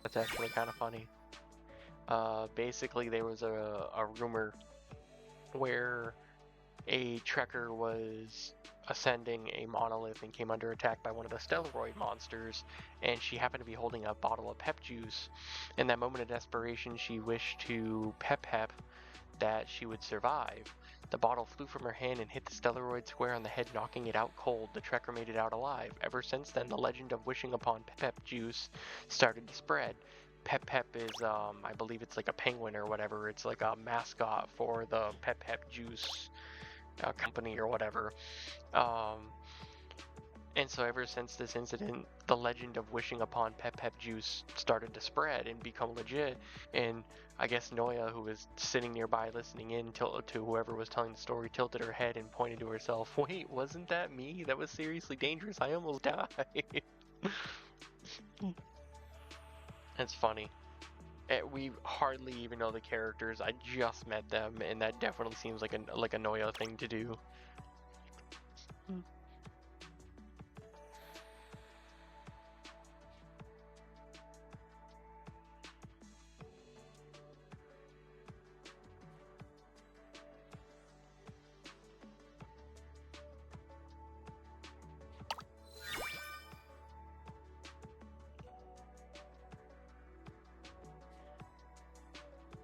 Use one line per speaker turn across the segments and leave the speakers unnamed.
That's actually kind of funny. Basically, there was a rumor where a trekker was ascending a monolith and came under attack by one of the stellaroid monsters, and she happened to be holding a bottle of pep juice. In that moment of desperation, she wished to pep that she would survive. The bottle flew from her hand and hit the stellaroid square on the head, knocking it out cold. The trekker made it out alive. Ever since then, the legend of wishing upon pep juice started to spread. Pep is, I believe it's like a penguin or whatever. It's like a mascot for the Pep juice company or whatever. And so ever since this incident, the legend of wishing upon pep juice started to spread and become legit. And I guess Noya, who was sitting nearby listening in to whoever was telling the story, tilted her head and pointed to herself. Wait, wasn't that me? That was seriously dangerous. I almost died. It's funny. We hardly even know the characters. I just met them, and that definitely seems like a Noya thing to do.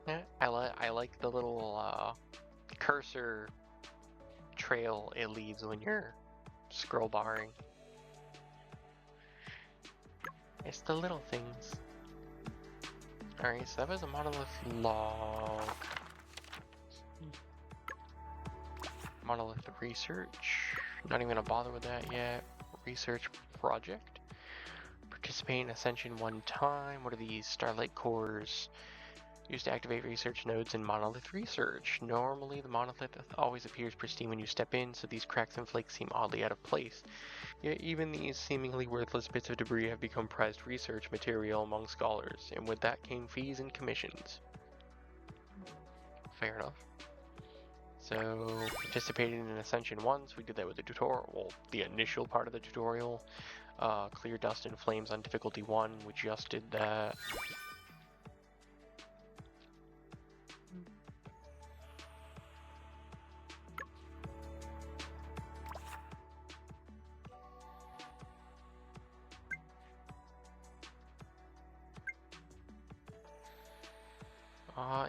Yeah, I like the little cursor trail it leaves when you're scroll barring. It's the little things. Alright, so that was a monolith log. Monolith Research. Not even gonna bother with that yet. Research project. Participate in Ascension one time. What are these? Starlight cores. Used to activate research nodes in Monolith Research. Normally, the monolith always appears pristine when you step in, so these cracks and flakes seem oddly out of place. Yet even these seemingly worthless bits of debris have become prized research material among scholars, and with that came fees and commissions. Fair enough. So, participated in Ascension once, we did that with the tutorial, well, the initial part of the tutorial. Clear Dust and Flames on difficulty 1, we just did that.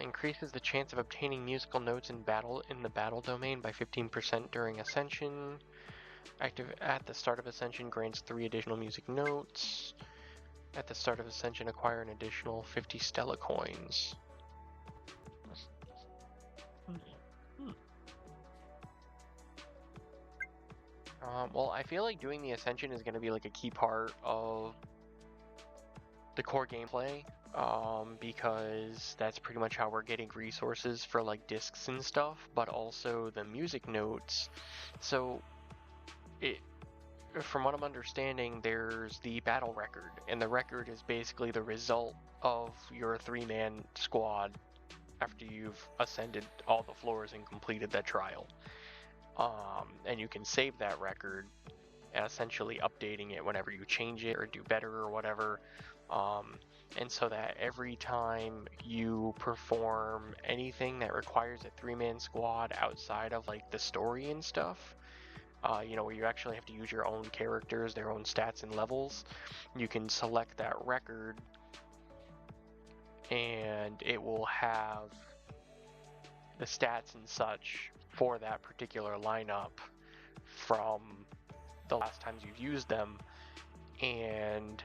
Increases the chance of obtaining musical notes in the battle domain by 15% during Ascension. Active at the start of Ascension grants 3 additional music notes. At the start of Ascension, acquire an additional 50 Stella coins. Well, I feel like doing the Ascension is going to be like a key part of the core gameplay. Because that's pretty much how we're getting resources for like discs and stuff, but also the music notes. So from what I'm understanding, there's the battle record, and the record is basically the result of your 3-man squad after you've ascended all the floors and completed that trial. And you can save that record, essentially updating it whenever you change it or do better or whatever. And so that every time you perform anything that requires a 3-man squad outside of like the story and stuff, where you actually have to use your own characters, their own stats and levels, you can select that record and it will have the stats and such for that particular lineup from the last times you've used them. And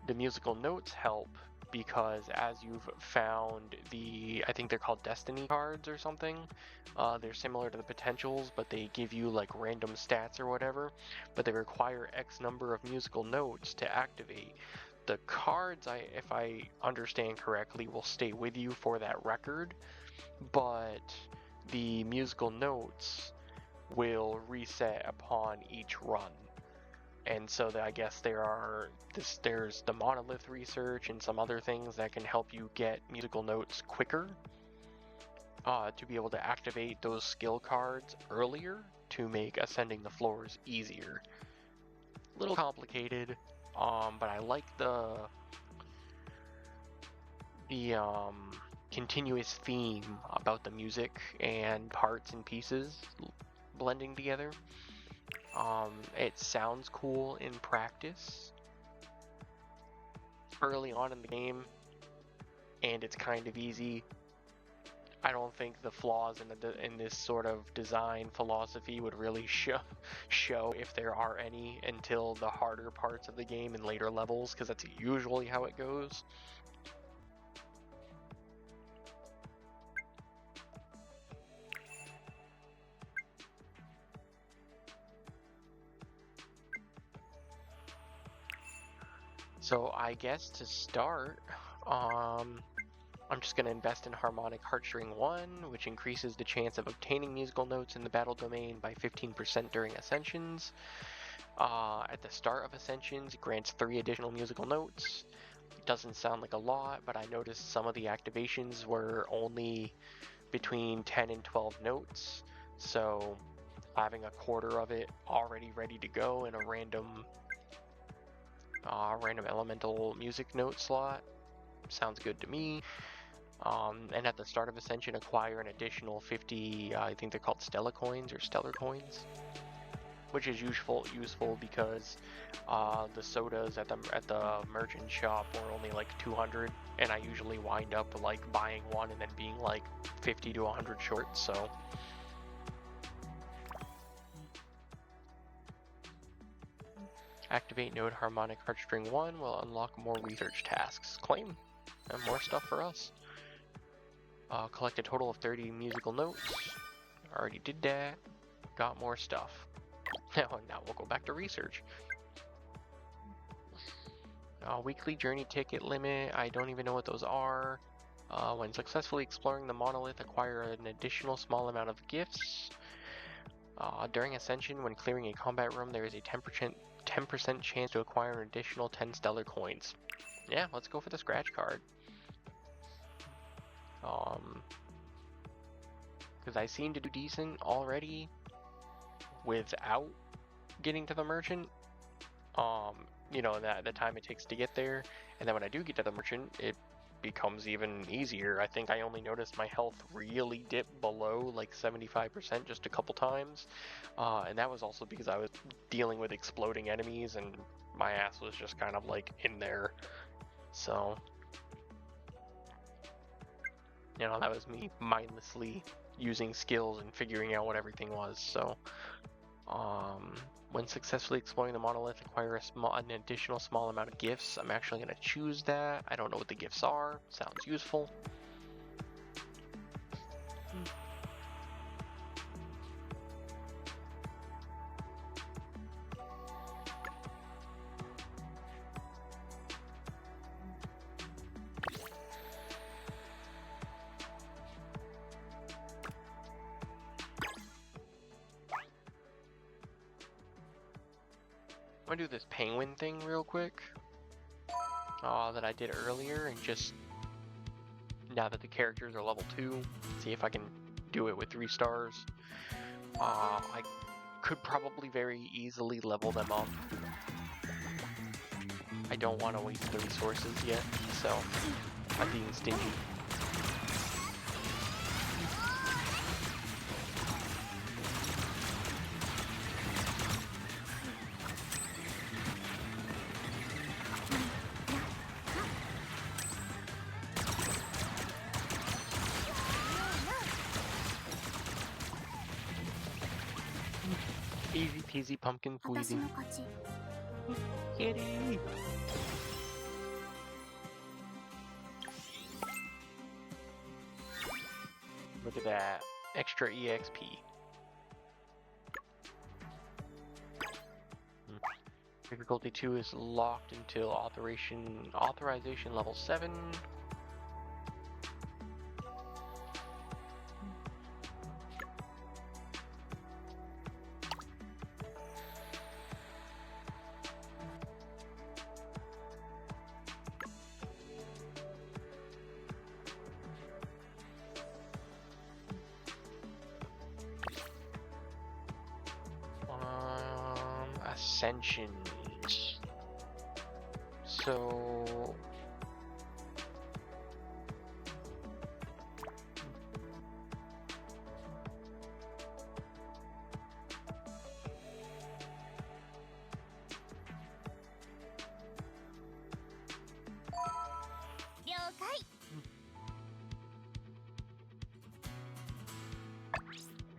the musical notes help because as you've found I think they're called destiny cards or something, they're similar to the potentials, but they give you like random stats or whatever, but they require X number of musical notes to activate. The cards, if I understand correctly, will stay with you for that record, but the musical notes will reset upon each run. And so I guess there's the Monolith Research and some other things that can help you get musical notes quicker, to be able to activate those skill cards earlier to make ascending the floors easier. A little complicated, but I like the continuous theme about the music and parts and pieces blending together. It sounds cool in practice early on in the game, and it's kind of easy. I don't think the flaws in this sort of design philosophy would really show if there are any until the harder parts of the game in later levels, because that's usually how it goes. So I guess to start, I'm just going to invest in Harmonic Heartstring 1, which increases the chance of obtaining musical notes in the battle domain by 15% during Ascensions. At the start of Ascensions, it grants 3 additional musical notes. It doesn't sound like a lot, but I noticed some of the activations were only between 10 and 12 notes, so having a quarter of it already ready to go in a random elemental music note slot sounds good to me. And at the start of Ascension, acquire an additional 50, I think they're called Stella coins or Stellar coins, which is useful because the sodas at the merchant shop were only like 200, and I usually wind up like buying one and then being like 50 to 100 short. So activate node Harmonic Heartstring 1 will unlock more research tasks. Claim, and more stuff for us. Collect a total of 30 musical notes. Already did that. Got more stuff. Now we'll go back to research. Weekly journey ticket limit. I don't even know what those are. When successfully exploring the monolith, acquire an additional small amount of gifts. During Ascension, when clearing a combat room, there is a 10% chance to acquire an additional 10 stellar coins. Yeah, let's go for the scratch card. Because I seem to do decent already without getting to the merchant. You know, the time it takes to get there, and then when I do get to the merchant, it becomes even easier. I think I only noticed my health really dip below like 75% just a couple times, and that was also because I was dealing with exploding enemies and my ass was just kind of like in there. So, you know, that was me mindlessly using skills and figuring out what everything was. So, when successfully exploring the monolith, acquire an additional small amount of gifts. I'm actually going to choose that. I don't know what the gifts are. Sounds useful. I'm gonna do this penguin thing real quick that I did earlier, and just now that the characters are level 2, see if I can do it with 3 stars. I could probably very easily level them up. I don't want to waste the resources yet, so I'm being stingy. Easy peasy pumpkin squeezy. Kitty! Look at that. Extra EXP. Difficulty 2 is locked until authorization level 7. ascensions. So...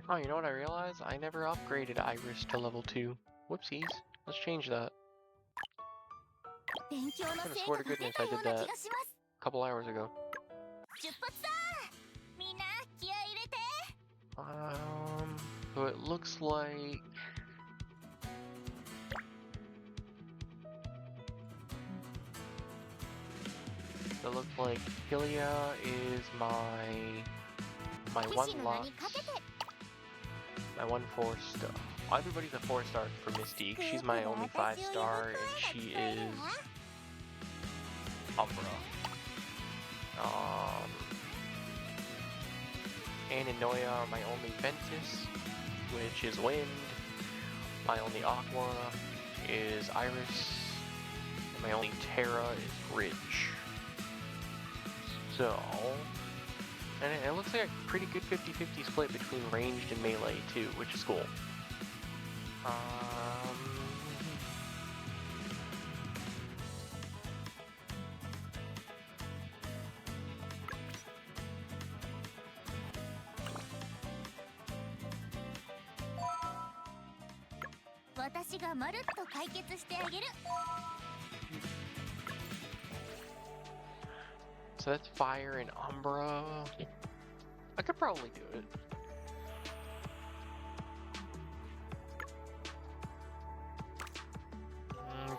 Oh, you know what I realized? I never upgraded Iris to level 2. Whoopsies. Let's change that. I swear to goodness I did that a couple hours ago. So it looks like... So it looks like Hylia is my one Lux, my one 4-star. Everybody's a 4-star for Mystique. She's my only 5-star, and she is Umbra. Anne and Noya are my only Ventus, which is Wind. My only Aqua is Iris. And my only Terra is Ridge. So... And it looks like a pretty good 50-50 split between ranged and melee too, which is cool. So that's Fire and Umbra. I could probably do it.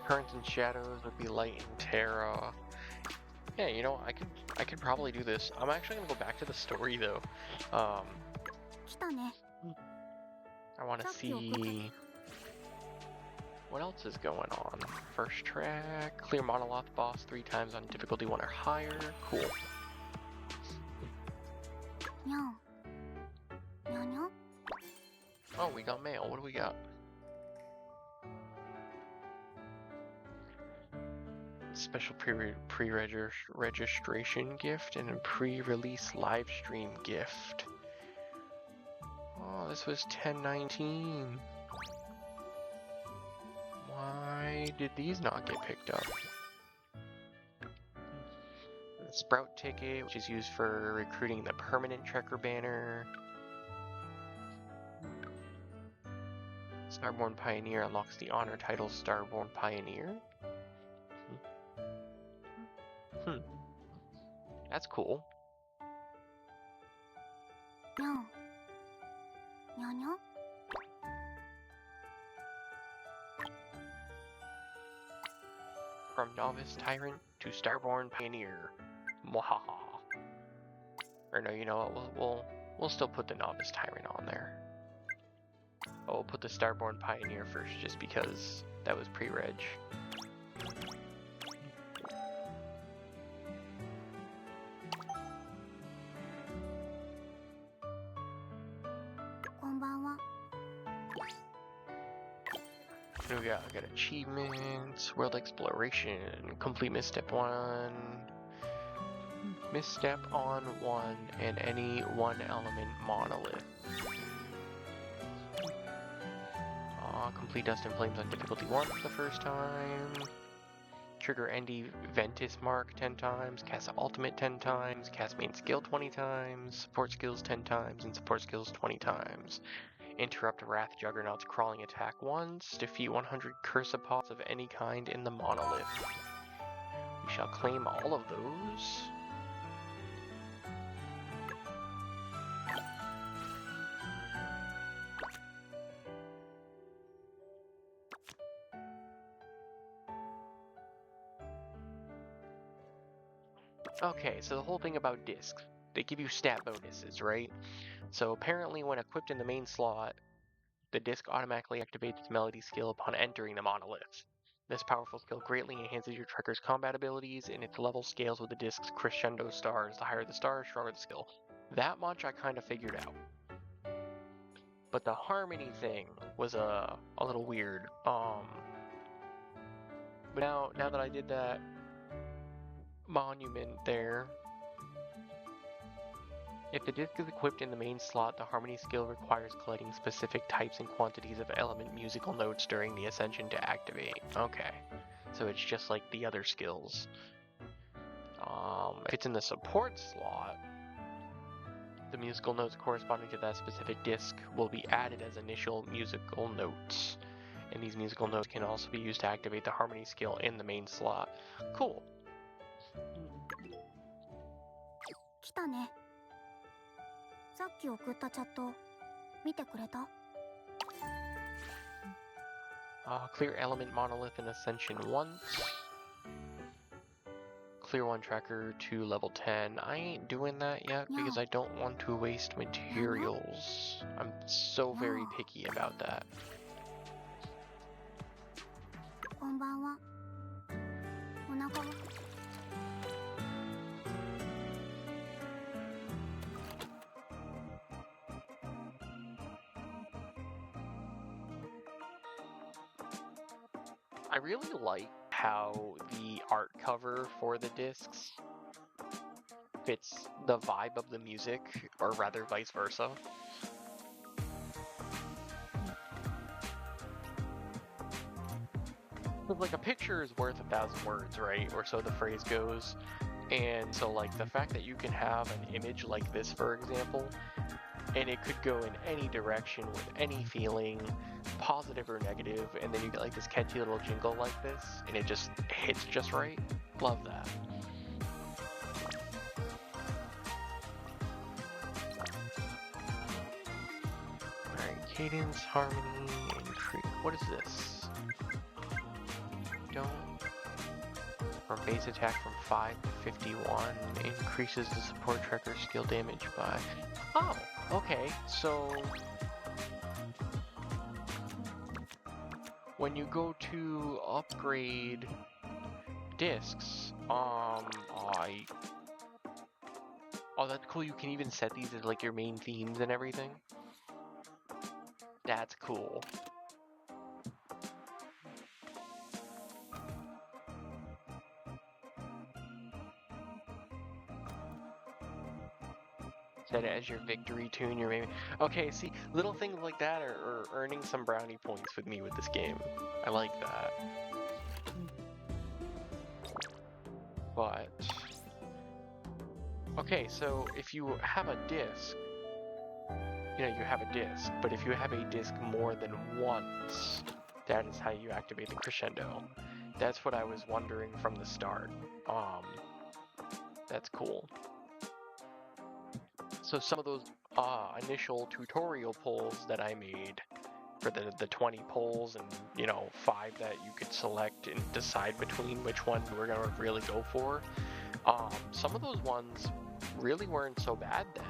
Currents and Shadows would be Light and Terra. Yeah, you know, I could probably do this. I'm actually gonna go back to the story though. I want to see what else is going on. First track, clear Monolith boss 3 times on difficulty 1 or higher. Cool. Oh, we got mail. What do we got? Special pre-registration gift and a pre-release live stream gift. Oh, this was 10/19. Why did these not get picked up? The Sprout ticket, which is used for recruiting the permanent Trekker banner. Starborn Pioneer unlocks the honor title Starborn Pioneer. That's cool. From Novice Tyrant to Starborn Pioneer. Mwahaha. Or no, you know what? We'll still put the Novice Tyrant on there. Oh, we'll put the Starborn Pioneer first, just because that was pre-reg. What do we got? We got achievements, world exploration, complete misstep 1, misstep on 1, and any 1 element monolith. Complete Dust and Flames on difficulty 1 for the first time. Trigger ND Ventus Mark 10 times, cast ultimate 10 times, cast main skill 20 times, support skills 10 times, and support skills 20 times. Interrupt Wrath Juggernaut's crawling attack once. Defeat 100 Cursopods of any kind in the monolith. We shall claim all of those. Okay, so the whole thing about discs. They give you stat bonuses, right? So apparently when equipped in the main slot, the disc automatically activates its melody skill upon entering the monolith. This powerful skill greatly enhances your Trekker's combat abilities, and its level scales with the disc's crescendo stars. The higher the star, the stronger the skill. That much I kind of figured out. But the harmony thing was a little weird. But now that I did that monument there, if the disc is equipped in the main slot, the harmony skill requires collecting specific types and quantities of element musical notes during the ascension to activate. Okay, so it's just like the other skills. If it's in the support slot, the musical notes corresponding to that specific disc will be added as initial musical notes. And these musical notes can also be used to activate the harmony skill in the main slot. Cool.
来たね。さっき送ったチャット見てくれた？
Clear element monolith in ascension once. Clear one tracker to level 10. I ain't doing that yet because I don't want to waste materials. I'm so very picky about that.
こんばんは。お腹は？
I really like how the art cover for the discs fits the vibe of the music, or rather vice versa. But like a picture is worth 1,000 words, right? Or so the phrase goes. And so like the fact that you can have an image like this, for example, and it could go in any direction with any feeling, positive or negative, and then you get like this catchy little jingle like this, and it just hits just right. Love that. Alright, cadence, harmony, increase. What is this? Don't. From base attack from 5 to 51, increases the support tracker skill damage by... Oh, okay, so... when you go to upgrade discs, oh, that's cool. You can even set these as like your main themes and everything. That's cool. Set it as your victory tune, your maybe. Okay, see, little things like that are earning some brownie points with me with this game. I like that. But okay, so if you have a disc, you know, you have a disc, but if you have a disc more than once, that is how you activate the crescendo. That's what I was wondering from the start. That's cool. So some of those initial tutorial polls that I made for the 20 polls and, you know, 5 that you could select and decide between which one we're going to really go for, some of those ones really weren't so bad then,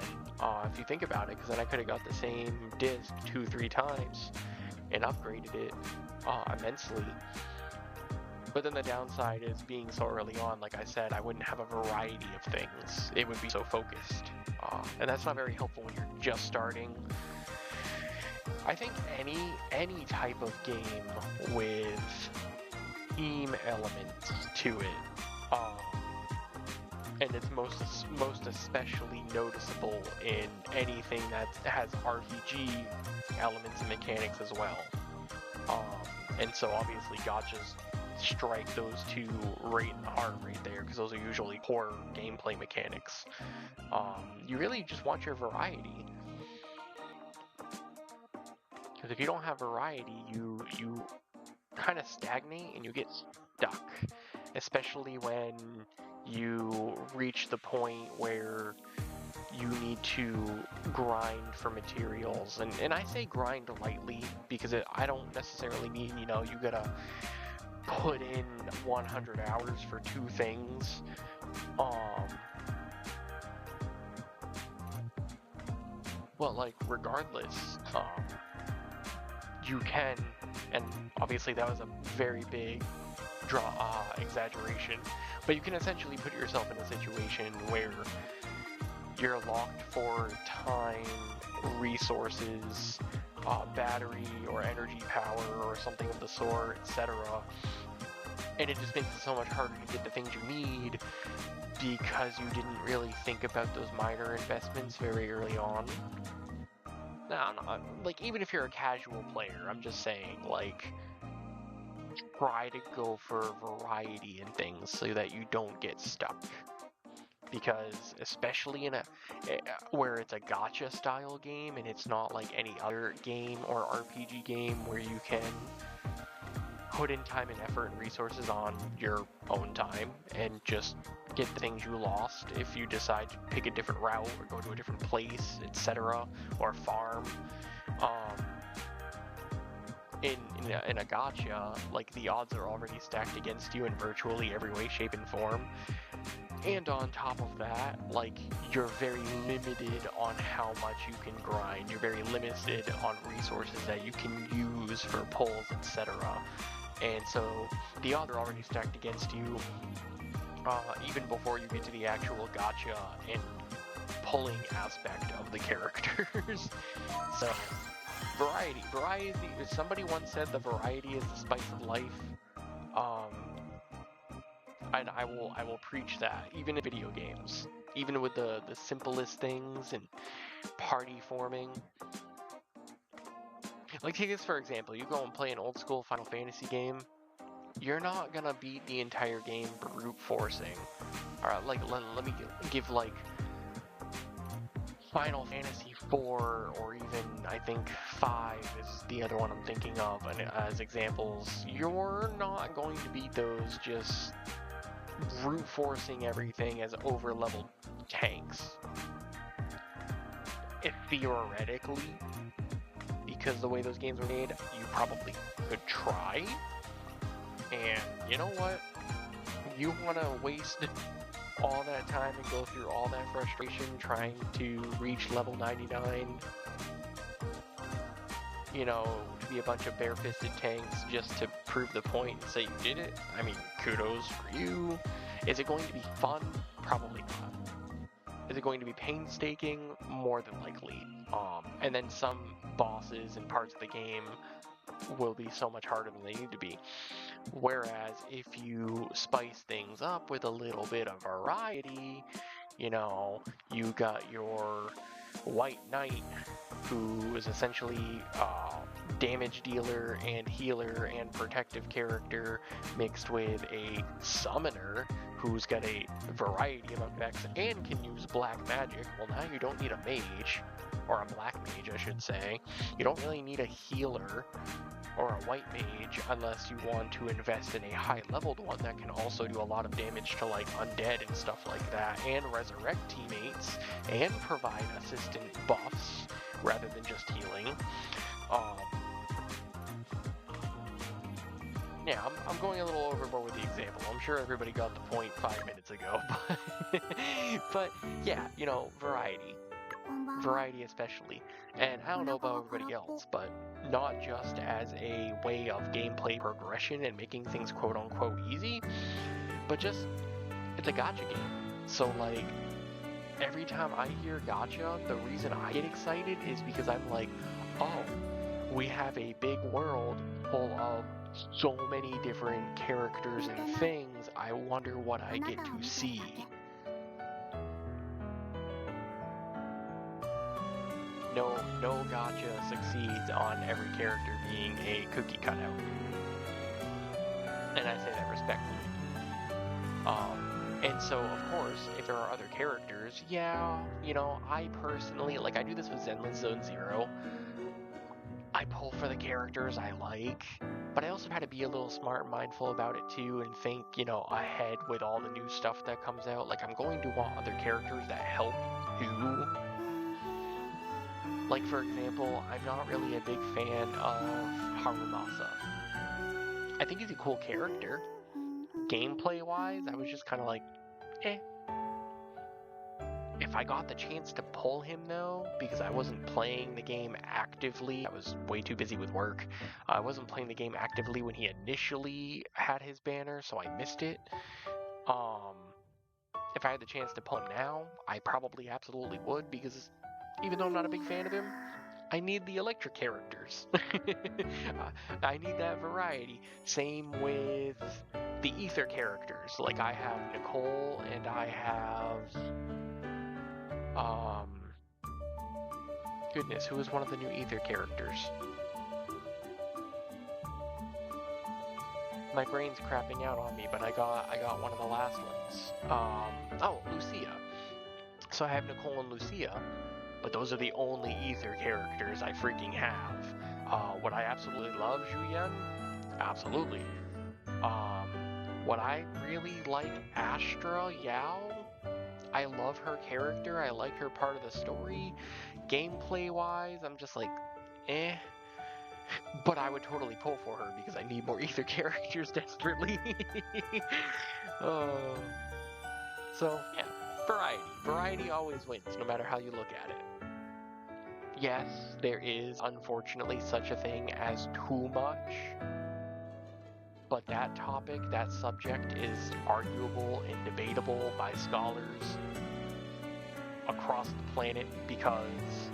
if you think about it, because then I could have got the same disc 2-3 times and upgraded it immensely. But then the downside is being so early on, like I said, I wouldn't have a variety of things. It would be so focused. And that's not very helpful when you're just starting. I think any type of game with theme elements to it, and it's most especially noticeable in anything that has RPG elements and mechanics as well. And so obviously gachas strike those two right in the heart right there, because those are usually poor gameplay mechanics. You really just want your variety, because if you don't have variety, you kind of stagnate and you get stuck, especially when you reach the point where you need to grind for materials. And I say grind lightly because I don't necessarily mean, you know, you gotta put in 100 hours for 2 things. But like regardless, you can, and obviously that was a very big exaggeration, but you can essentially put yourself in a situation where you're locked for time, resources, battery or energy power or something of the sort, etc. And it just makes it so much harder to get the things you need because you didn't really think about those minor investments very early on. No, like, even if you're a casual player, I'm just saying, like, try to go for variety in things so that you don't get stuck. Because especially in where it's a gacha style game and it's not like any other game or RPG game where you can put in time and effort and resources on your own time and just get the things you lost if you decide to pick a different route or go to a different place, etc., or farm. In a gacha, like, the odds are already stacked against you in virtually every way, shape, and form. And on top of that, like, you're very limited on how much you can grind. You're very limited on resources that you can use for pulls, etc. And so the odds are already stacked against you even before you get to the actual gacha and pulling aspect of the characters. So variety. Somebody once said the variety is the spice of life. And I will preach that, even in video games, even with the simplest things and party forming. Like, take this for example, you go and play an old school Final Fantasy game, you're not gonna beat the entire game brute forcing. Alright, like, let me give, like, Final Fantasy 4 or even, I think, 5 is the other one I'm thinking of as examples. You're not going to beat those just brute forcing everything as over-leveled tanks. Theoretically, because the way those games were made, you probably could try. And you know what? You want to waste all that time and go through all that frustration trying to reach level 99, you know, to be a bunch of bare-fisted tanks just to prove the point and say you did it? I mean, kudos for you. Is it going to be fun? Probably not. Is it going to be painstaking? More than likely. And then some bosses and parts of the game will be so much harder than they need to be. Whereas if you spice things up with a little bit of variety, you know, you got your White Knight, who is essentially damage dealer and healer and protective character mixed with a summoner who's got a variety of effects and can use black magic. Well, now you don't need a mage, or a black mage I should say. You don't really need a healer or a white mage unless you want to invest in a high leveled one that can also do a lot of damage to, like, undead and stuff like that, and resurrect teammates and provide assistant buffs rather than just healing. Yeah, I'm going a little overboard with the example. I'm sure everybody got the point 5 minutes ago, but yeah, you know, variety especially. And I don't know about everybody else, but not just as a way of gameplay progression and making things quote-unquote easy, but just, it's a gacha game. So, like, every time I hear gacha, the reason I get excited is because I'm like, oh, we have a big world full of so many different characters and things. I wonder what I get to see. No gacha succeeds on every character being a cookie cutout. And I say that respectfully. And so, of course, if there are other characters, yeah, you know, I personally, like, I do this with Zenless Zone Zero. I pull for the characters I like, but I also try to be a little smart and mindful about it too, and think, you know, ahead with all the new stuff that comes out. Like, I'm going to want other characters that help too. Like, for example, I'm not really a big fan of Harumasa. I think he's a cool character. Gameplay-wise, I was just kind of like, eh. If I got the chance to pull him, though, because I wasn't playing the game actively, I was way too busy with work. I wasn't playing the game actively when he initially had his banner, so I missed it. If I had the chance to pull him now, I probably absolutely would, because even though I'm not a big fan of him, I need the electric characters. I need that variety. Same with the ether characters. Like I have Nicole and I have goodness, who is one of the new ether characters? My brain's crapping out on me, but I got one of the last ones. Oh, Lucia. So I have Nicole and Lucia, but those are the only ether characters I freaking have. Would I absolutely love Julian? Absolutely. Would I really like Astra Yao? I love her character. I like her part of the story. Gameplay-wise, I'm just like, eh. But I would totally pull for her because I need more ether characters desperately. So, yeah, variety. Variety always wins, no matter how you look at it. Yes, there is unfortunately such a thing as too much. But that topic, that subject is arguable and debatable by scholars across the planet because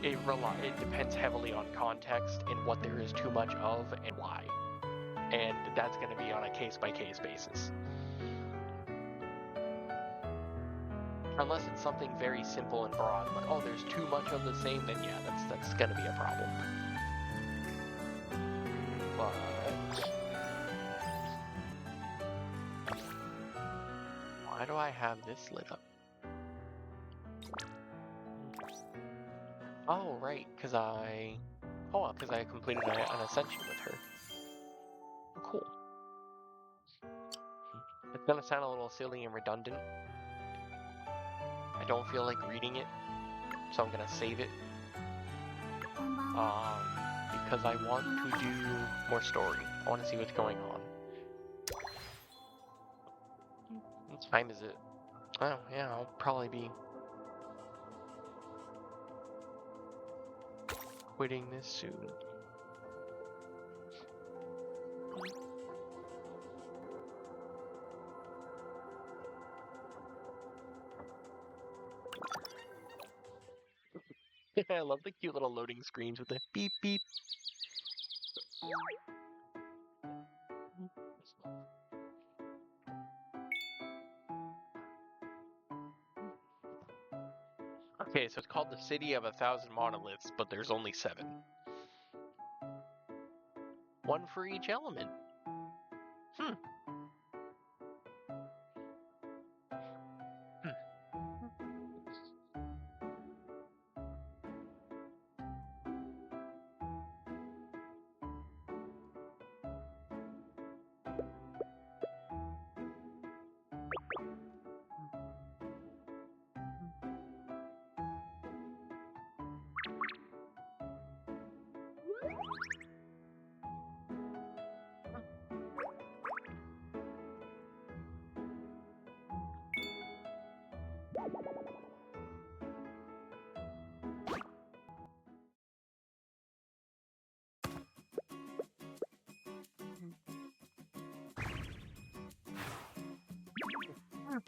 it depends heavily on context and what there is too much of and why. And that's going to be on a case-by-case basis. Unless it's something very simple and broad, like, oh, there's too much of the same, then yeah, that's going to be a problem. But why do I have this lit up? Oh, right, because I completed an ascension with her. Oh, cool. It's gonna sound a little silly and redundant. I don't feel like reading it, so I'm gonna save it. Because I want to do more story. I want to see what's going on. What time is it? Oh, yeah, I'll probably be quitting this soon. I love the cute little loading screens with the beep beep. Okay, so it's called the City of 1,000 Monoliths, but there's only 7. One for each element.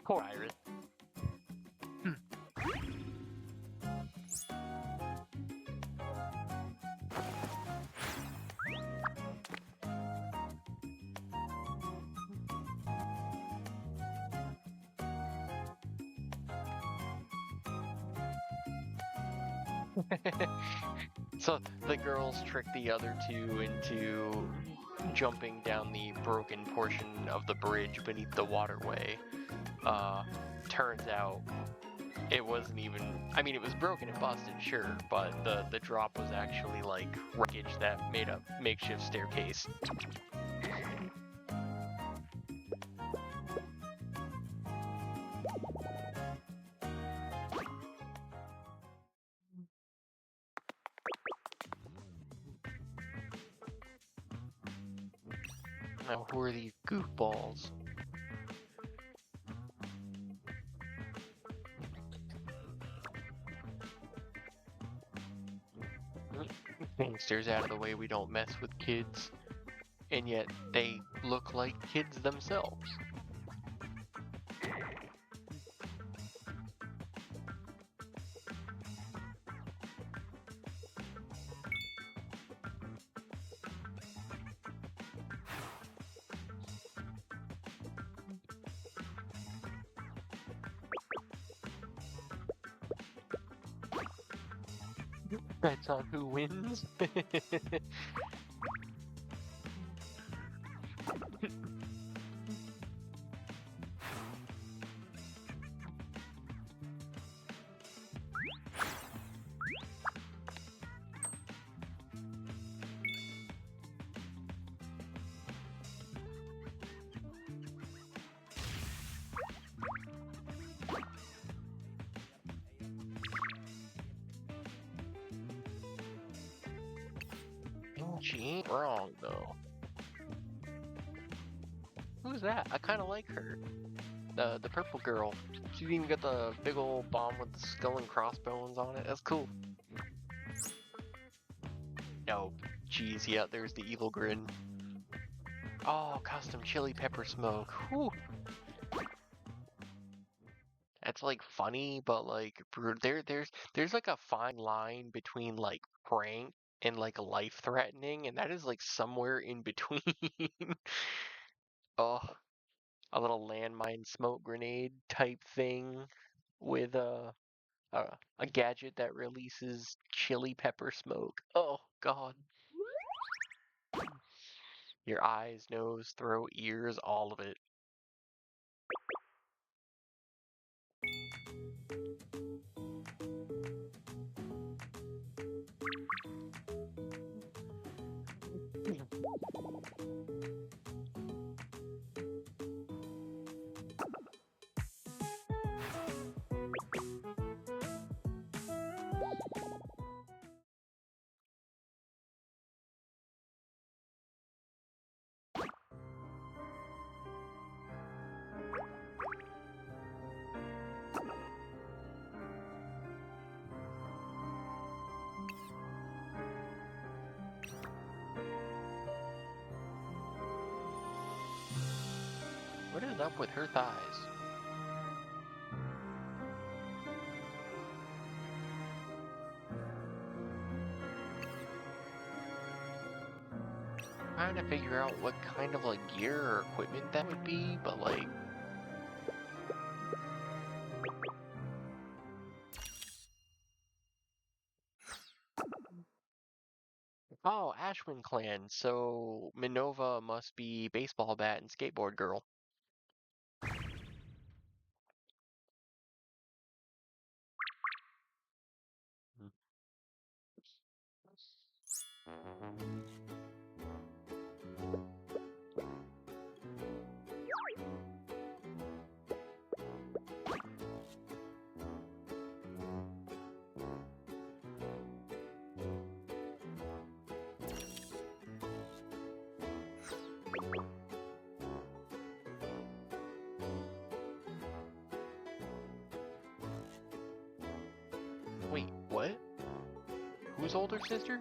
Poor Iris. So the girls trick the other two into jumping down the broken portion of the bridge beneath the waterway. Turns out it wasn't even, I mean, it was broken and busted, sure, but the drop was actually like wreckage that made a makeshift staircase. Now, who are these goofballs? Gangsters out of the way, we don't mess with kids. And yet, they look like kids themselves. Bets on who wins. She ain't wrong, though. Who's that? I kind of like her. The purple girl. She's even got the big old bomb with the skull and crossbones on it. That's cool. Oh, geez, yeah, there's the evil grin. Oh, custom chili pepper smoke. Whew. That's like funny, but like there's like a fine line between like prank and like life threatening, and that is like somewhere in between. Oh, a little landmine smoke grenade type thing with a gadget that releases chili pepper smoke. Oh God. Your eyes, nose, throat, ears, all of it. What is up with her thighs? Trying to figure out what kind of like gear or equipment that would be, but like oh, Ashwind Clan, so Minova must be baseball bat and skateboard girl. Wait, what? Whose older sister?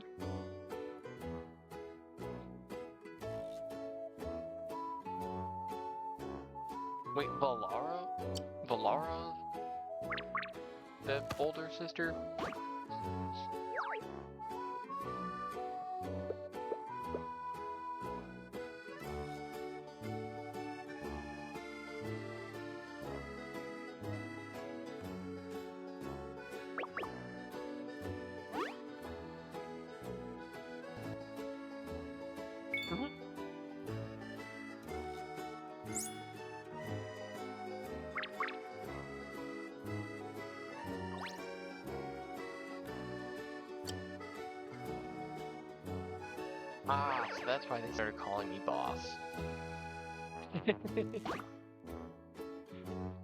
Wait, Valara? Valara? The older sister? Mhm. Ah, so that's why they started calling me boss. Of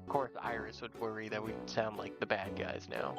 course, Iris would worry that we'd sound like the bad guys now.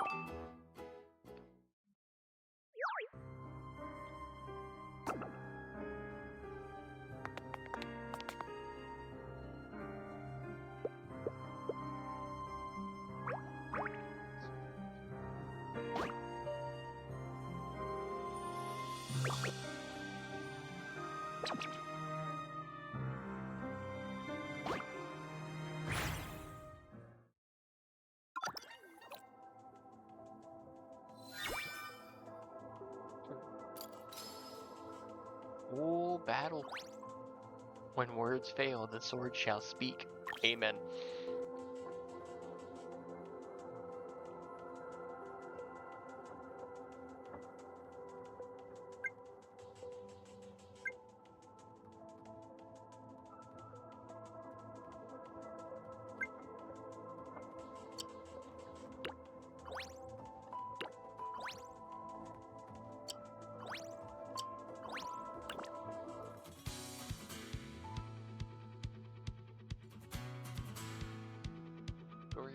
Oh, battle. When words fail, the sword shall speak. Amen.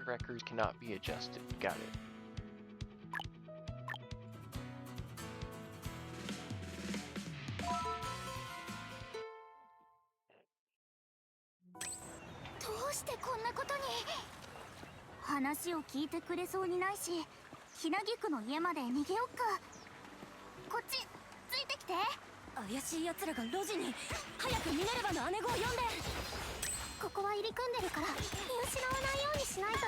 trackers cannot be adjusted. Got it.
What? 話を聞いてくれそうにないし、ひなぎくの家まで逃げよっか。こっちついてきて。怪しい奴らが路地に。早くミネルヴァの姉子を呼んで。ここは入り組んでるから見失わないようにしないと。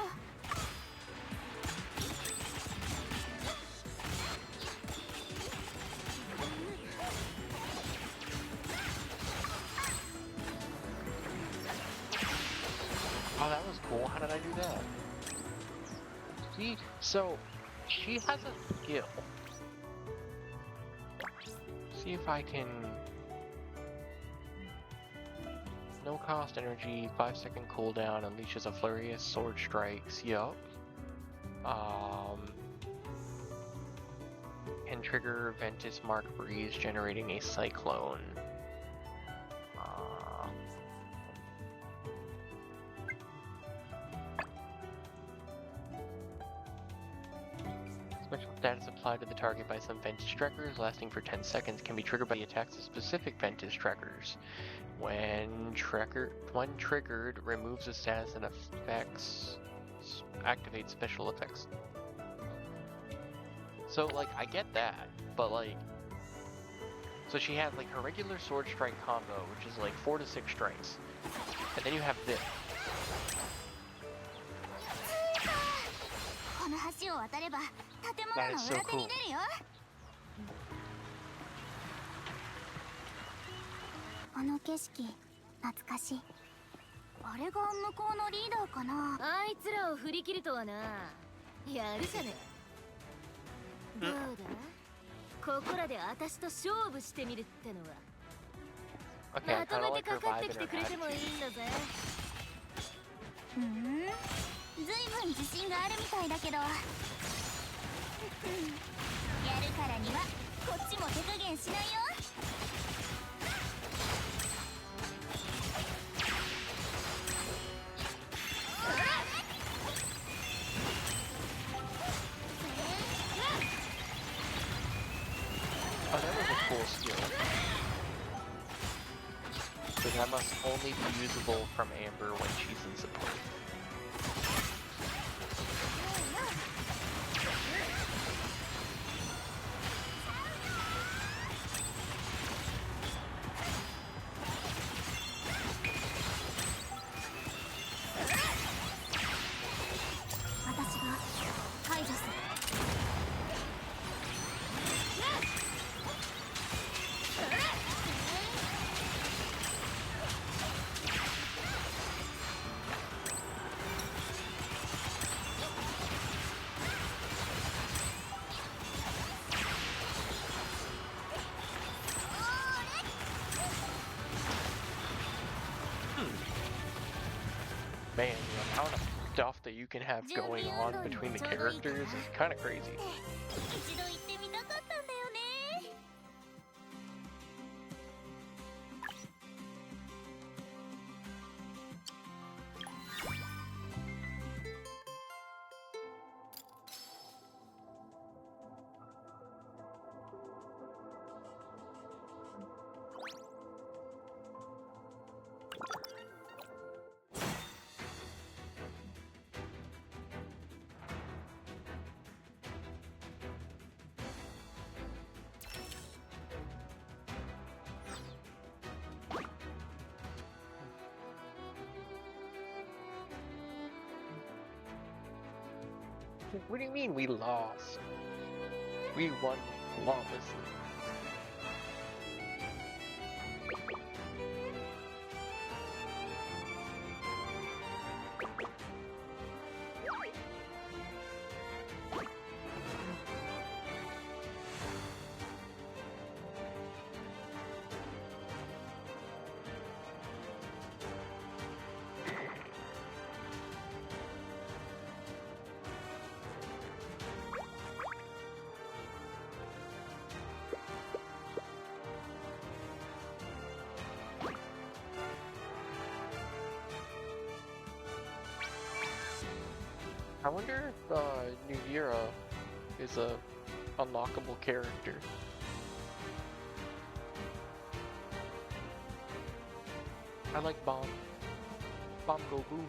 Oh, that was cool. How did I do that? See, so she has a skill. See if I can. No cost energy, 5-second cooldown, unleashes a flurry of sword strikes. Yup. Can trigger Ventus Mark Breeze, generating a cyclone. Special status applied to the target by some Ventus trackers, lasting for 10 seconds, can be triggered by the attacks of specific Ventus trackers. When triggered, removes a status and activates special effects. So, like, I get that, but like, so she has like her regular sword strike combo, which is like 4 to 6 strikes, and then you have this. That is so cool. Okay, I kinda like her vibe and her attitude.
ずいぶん自信があるみたいだけどやるからにはこっちも手加減しないよ。
Oh, that was a cool skill. But that must only be usable from Amber when she's in support. Man, the amount of stuff that you can have going on between the characters is kind of crazy. What do you mean we lost? We won flawlessly. wonder if Nuvira is a unlockable character. I like Bomb. Bomb go boom.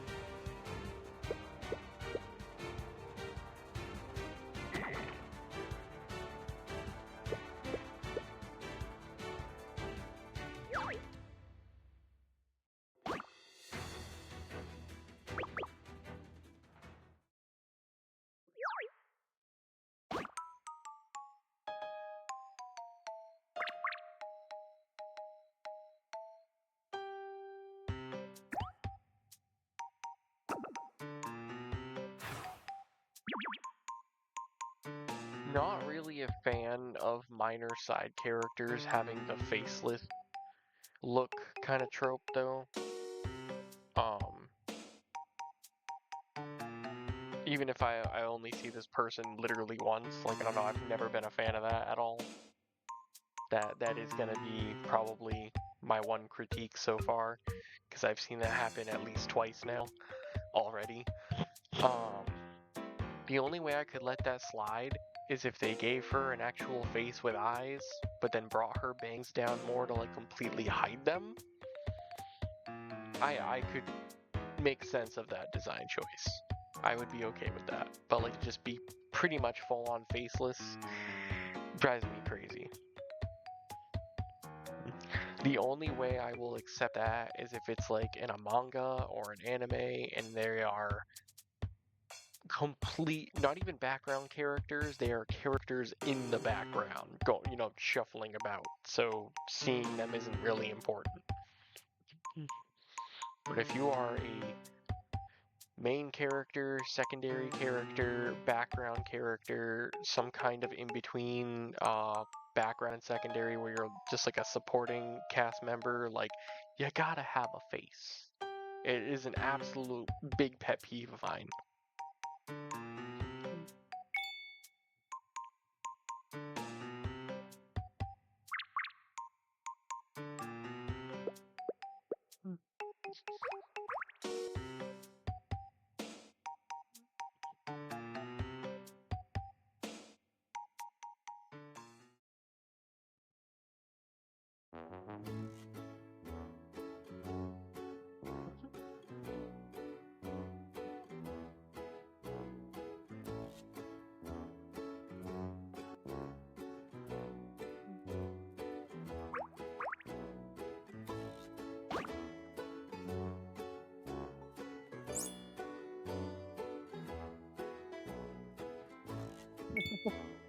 Not really a fan of minor side characters having the faceless look kind of trope though. Even if I only see this person literally once, like I don't know, I've never been a fan of that at all. That is gonna be probably my one critique so far, because I've seen that happen at least twice now already. The only way I could let that slide is if they gave her an actual face with eyes, but then brought her bangs down more to like completely hide them. I could make sense of that design choice. I would be okay with that. But like just be pretty much full on faceless drives me crazy. The only way I will accept that is if it's like in a manga or an anime and they are complete, not even background characters, they are characters in the background, shuffling about. So seeing them isn't really important. But if you are a main character, secondary character, background character, some kind of in between background and secondary where you're just like a supporting cast member, like you gotta have a face. It is an absolute big pet peeve of mine.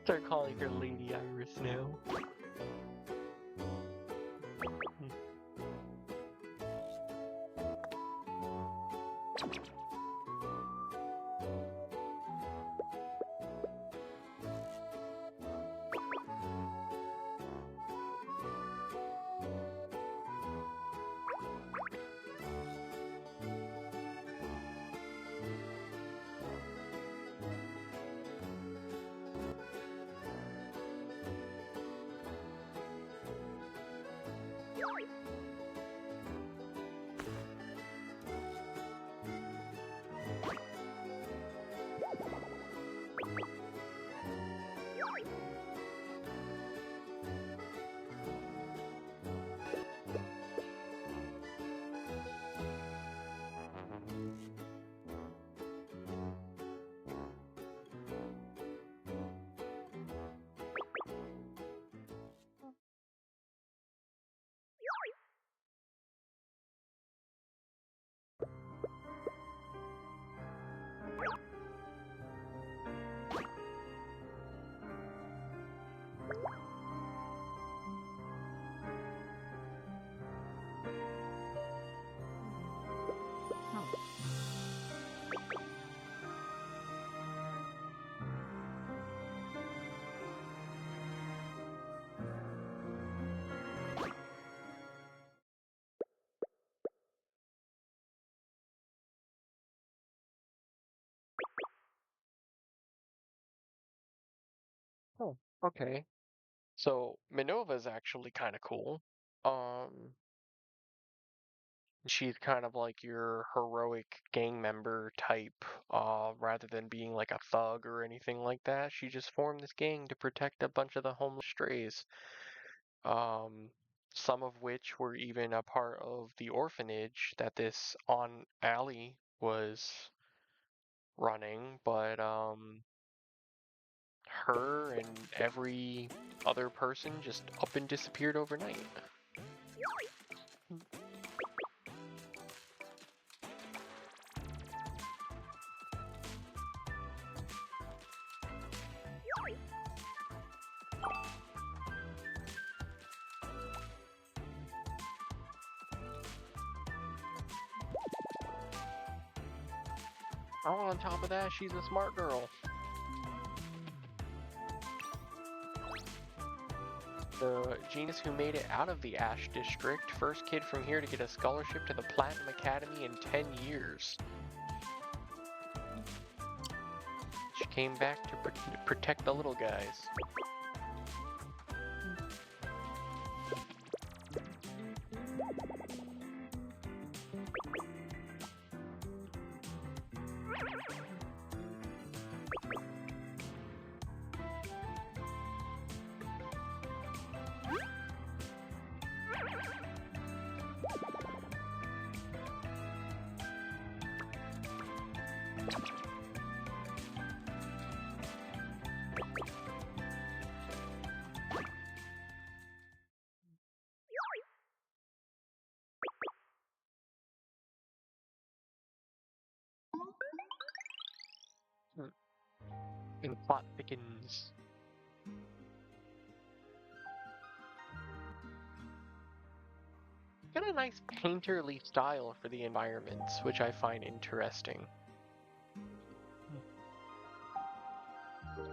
Start calling her Lady Iris now. Oh, okay. So Minova is actually kind of cool. Um, She's kind of like your heroic gang member type, rather than being like a thug or anything like that. She just formed this gang to protect a bunch of the homeless strays. Some of which were even a part of the orphanage that this Aunt Allie was running, but her and every other person just up and disappeared overnight. Oh, on top of that, she's a smart girl. The genius who made it out of the Ash District, first kid from here to get a scholarship to the Platinum Academy in 10 years. She came back to protect the little guys. And plot thickens. Got a nice painterly style for the environments, which I find interesting.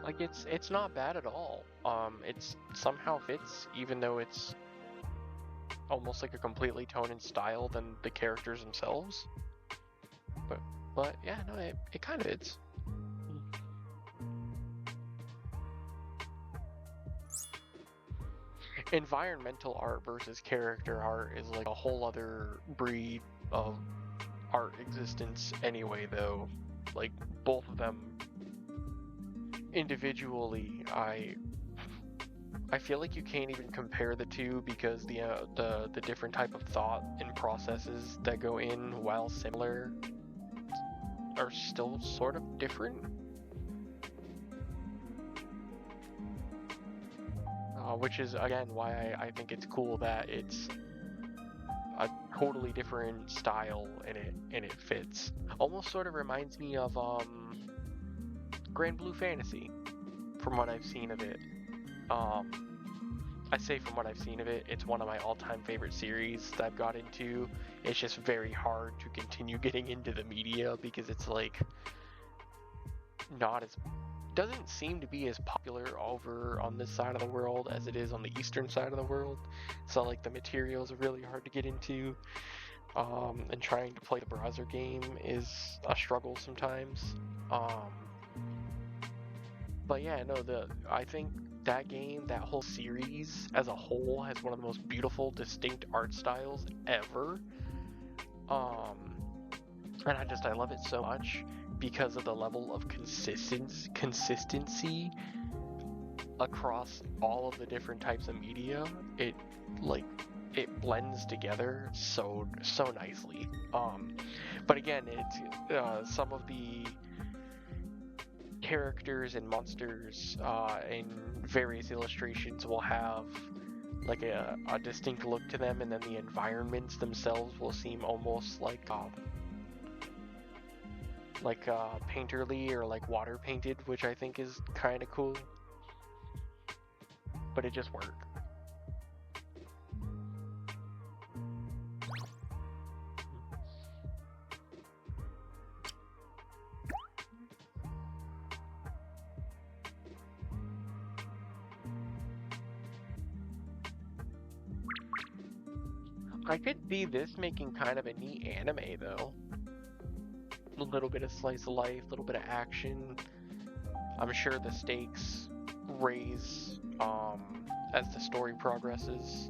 Like it's not bad at all. It's somehow fits, even though it's almost like a completely tone and style than the characters themselves. But yeah, no, it kind of is. Environmental art versus character art is like a whole other breed of art existence anyway, though. Like, both of them individually, I feel like you can't even compare the two because the different type of thought and processes that go in, while similar, are still sort of different. Which is, again, why I think it's cool that it's a totally different style and it fits. Almost sort of reminds me of Grand Blue Fantasy, from what I've seen of it. I say from what I've seen of it, it's one of my all-time favorite series that I've got into. It's just very hard to continue getting into the media because it's like doesn't seem to be as popular over on this side of the world as it is on the eastern side of the world. So like the materials are really hard to get into, and trying to play the browser game is a struggle sometimes. But yeah, no, I think that game, that whole series as a whole, has one of the most beautiful, distinct art styles ever. And I love it so much because of the level of consistency across all of the different types of media. It blends together so nicely. But again, it's some of the characters and monsters in various illustrations will have like a distinct look to them, and then the environments themselves will seem almost like painterly or like water painted, which I think is kind of cool. But it just worked. I could see this making kind of a neat anime though. A little bit of slice of life, a little bit of action. I'm sure the stakes raise as the story progresses.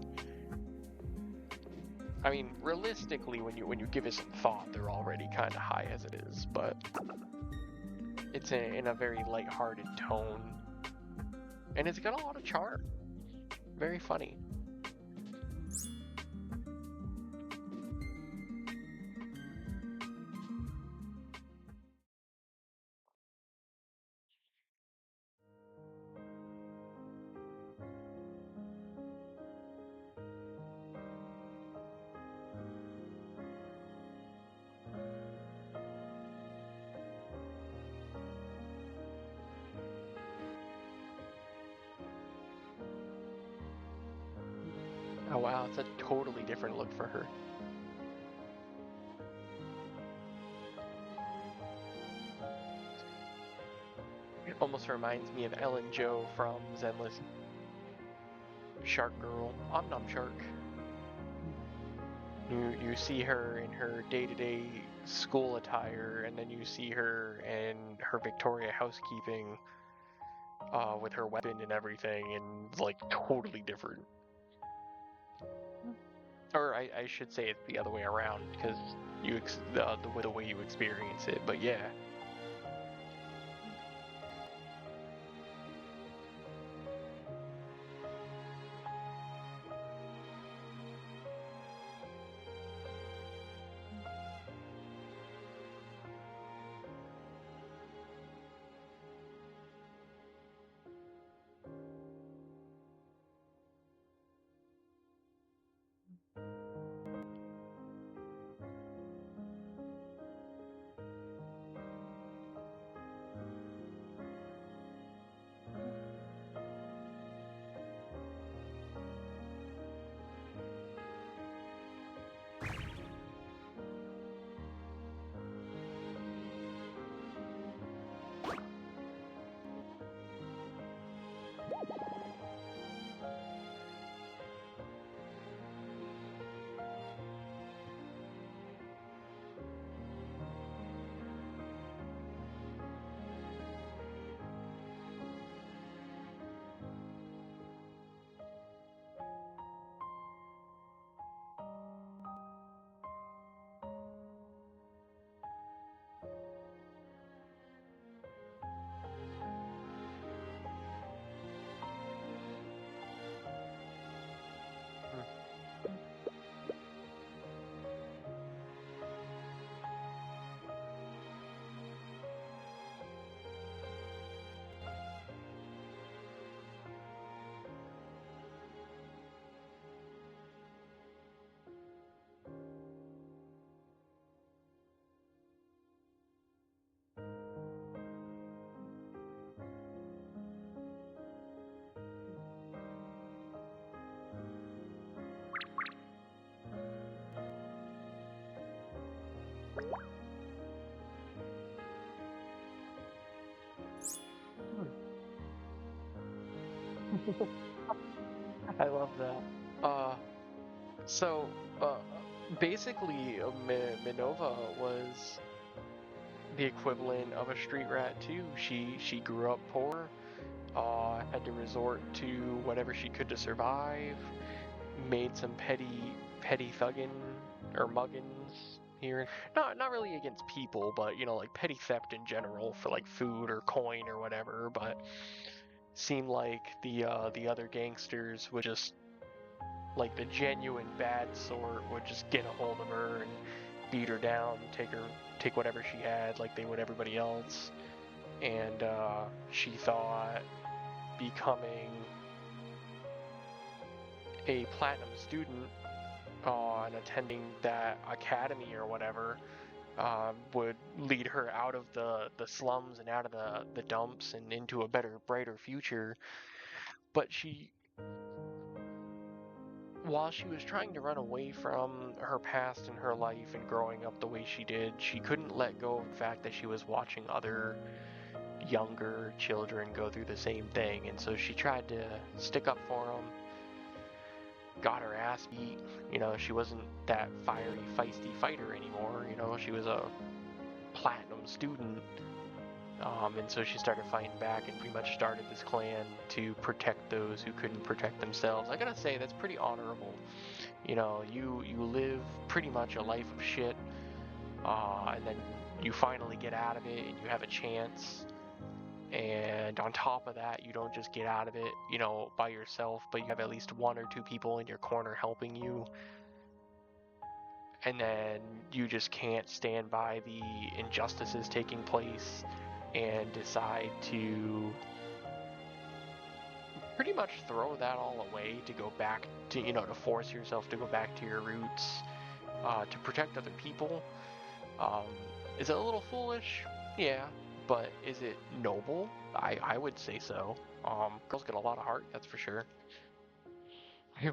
I mean, realistically, when you give it some thought, they're already kind of high as it is, but it's in a very lighthearted tone, and it's got a lot of charm. Very funny. Oh wow, it's a totally different look for her. It almost reminds me of Ellen Jo from Zenless. Shark Girl, Om Shark. You see her in her day-to-day school attire, and then you see her in her Victoria housekeeping with her weapon and everything, and like totally different. Or I should say it's the other way around, because the way you experience it. But yeah. I love that. So, basically, Minova was the equivalent of a street rat too. She grew up poor, had to resort to whatever she could to survive, made some petty thuggin' or muggins here. Not really against people, but you know, like petty theft in general for like food or coin or whatever. But seemed like the other gangsters would just, like the genuine bad sort, would just get a hold of her and beat her down, take whatever she had, like they would everybody else. And she thought becoming a platinum student and attending that academy or whatever would lead her out of the slums and out of the dumps and into a better, brighter future. But while she was trying to run away from her past and her life and growing up the way she did, she couldn't let go of the fact that she was watching other younger children go through the same thing. And so she tried to stick up for them, got her ass beat. You know, she wasn't that fiery, feisty fighter anymore. You know, she was a platinum student. And so she started fighting back and pretty much started this clan to protect those who couldn't protect themselves. I gotta say, that's pretty honorable. You know, you live pretty much a life of shit, and then you finally get out of it and you have a chance. And on top of that, you don't just get out of it, you know, by yourself, but you have at least one or two people in your corner helping you. And then you just can't stand by the injustices taking place and decide to pretty much throw that all away to go back to, you know, to force yourself to go back to your roots, to protect other people. Is it a little foolish? Yeah. But is it noble? I would say so. Girls get a lot of heart, that's for sure.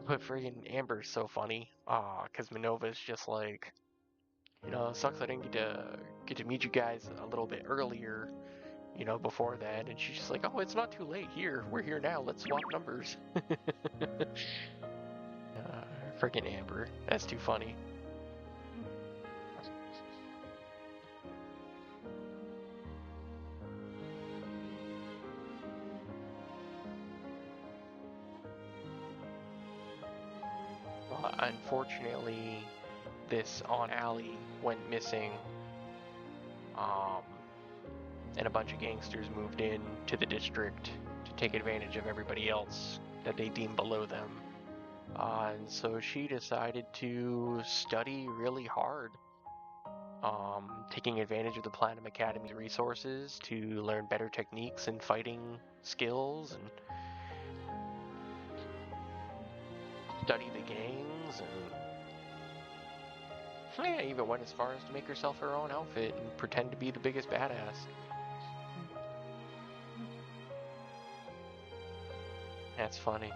But friggin' Amber's so funny, because Minova is just like, you know, it sucks I didn't get to meet you guys a little bit earlier, you know, before that. And she's just like, oh, it's not too late. We're here now. Let's swap numbers. Friggin' Amber, that's too funny. Unfortunately, this Aunt Allie went missing, and a bunch of gangsters moved in to the district to take advantage of everybody else that they deem below them. And so she decided to study really hard, taking advantage of the Platinum Academy's resources to learn better techniques and fighting skills and study the gangs, and yeah, even went as far as to make herself her own outfit and pretend to be the biggest badass. That's funny.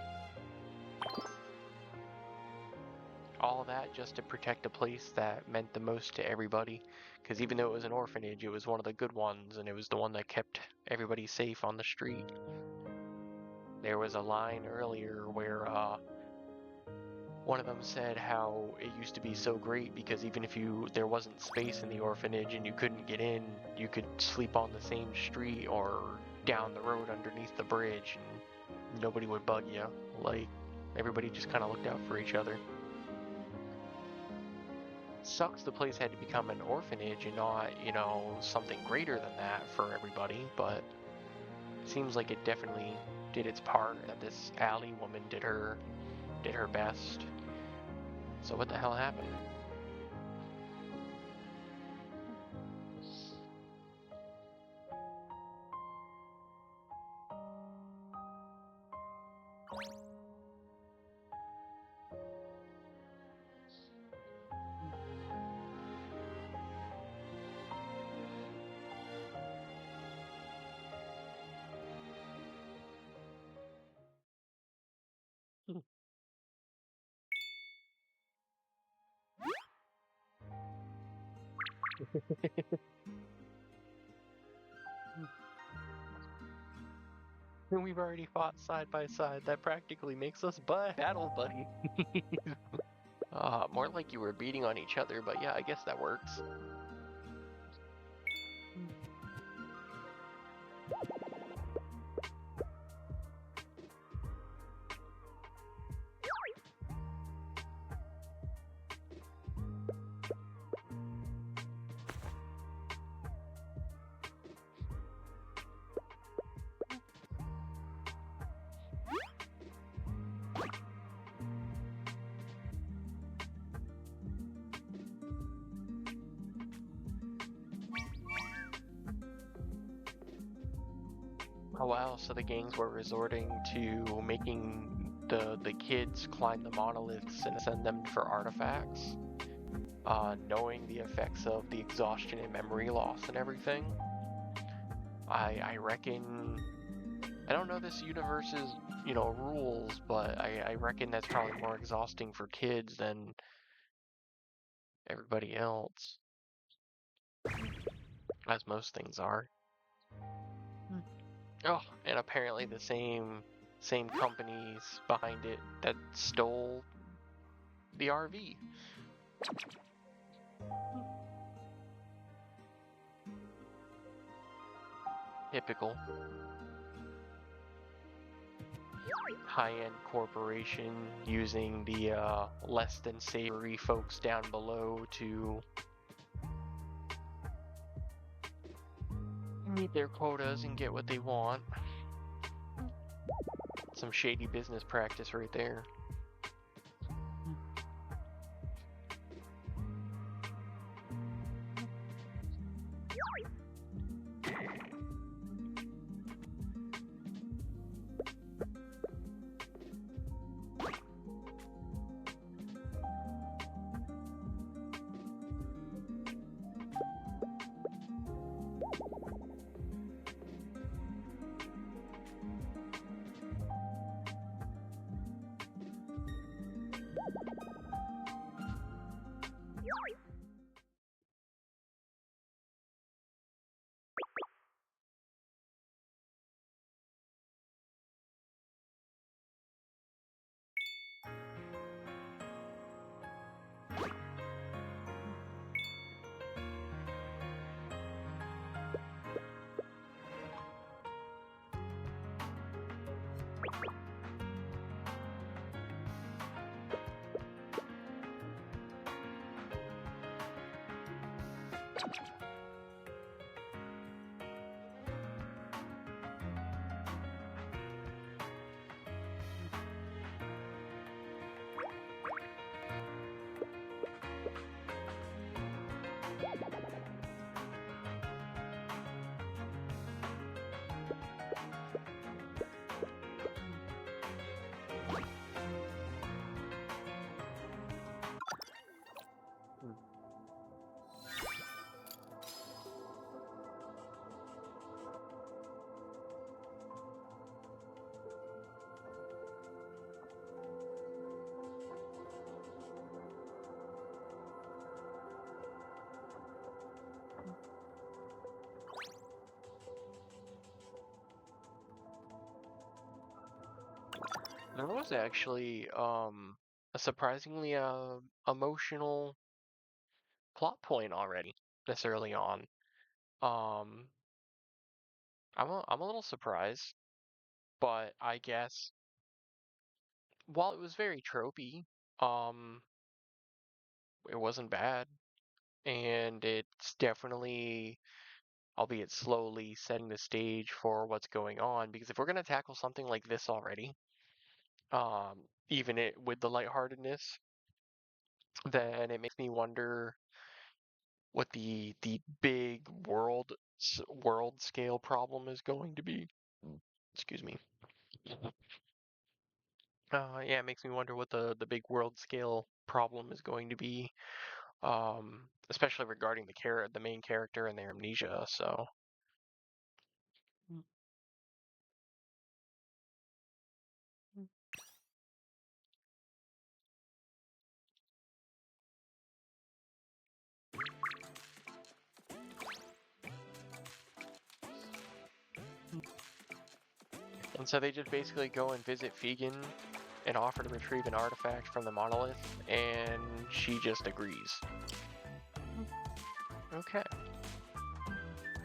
All that just to protect a place that meant the most to everybody. Because even though it was an orphanage, it was one of the good ones, and it was the one that kept everybody safe on the street. There was a line earlier where one of them said how it used to be so great because even if there wasn't space in the orphanage and you couldn't get in, you could sleep on the same street or down the road underneath the bridge and nobody would bug you. Like, everybody just kind of looked out for each other. Sucks the place had to become an orphanage and not, you know, something greater than that for everybody, but it seems like it definitely did its part, that this Allie woman did her best. So what the hell happened? And we've already fought side by side. That practically makes us battle buddy. More like you were beating on each other, but yeah, I guess that works. Oh wow, so the gangs were resorting to making the kids climb the monoliths and send them for artifacts, knowing the effects of the exhaustion and memory loss and everything. I reckon, I don't know this universe's, you know, rules, but I reckon that's probably more exhausting for kids than everybody else, as most things are. Oh, and apparently the same companies behind it that stole the RV. Typical. high-end corporation using the less than savory folks down below to meet their quotas and get what they want. Some shady business practice right there. There was actually a surprisingly emotional plot point already this early on. Um, I'm a little surprised, but I guess while it was very tropey, um, it wasn't bad, and it's definitely, albeit slowly, setting the stage for what's going on. Because if we're gonna tackle something like this already, even it with the lightheartedness, then it makes me wonder what the big world scale problem is going to be. Excuse me. Yeah, it makes me wonder what the big world scale problem is going to be. Especially regarding the main character and their amnesia. So. And so they just basically go and visit Fegan and offer to retrieve an artifact from the monolith, and she just agrees. Okay.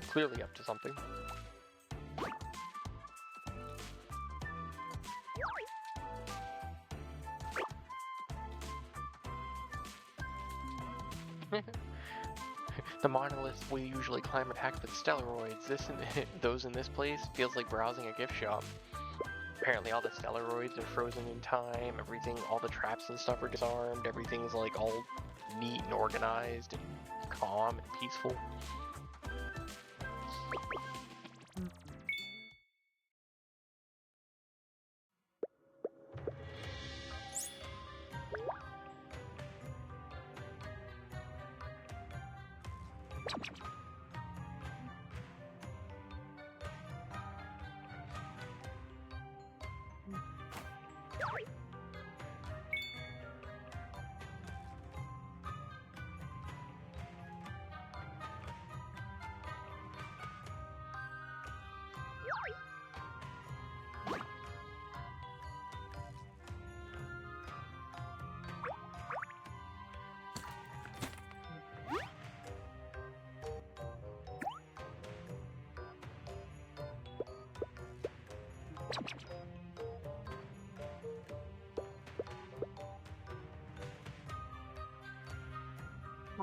Clearly up to something. The monoliths we usually climb are packed with stellaroids. Those in this place feels like browsing a gift shop. Apparently all the stellaroids are frozen in time, all the traps and stuff are disarmed, everything's like all neat and organized and calm and peaceful.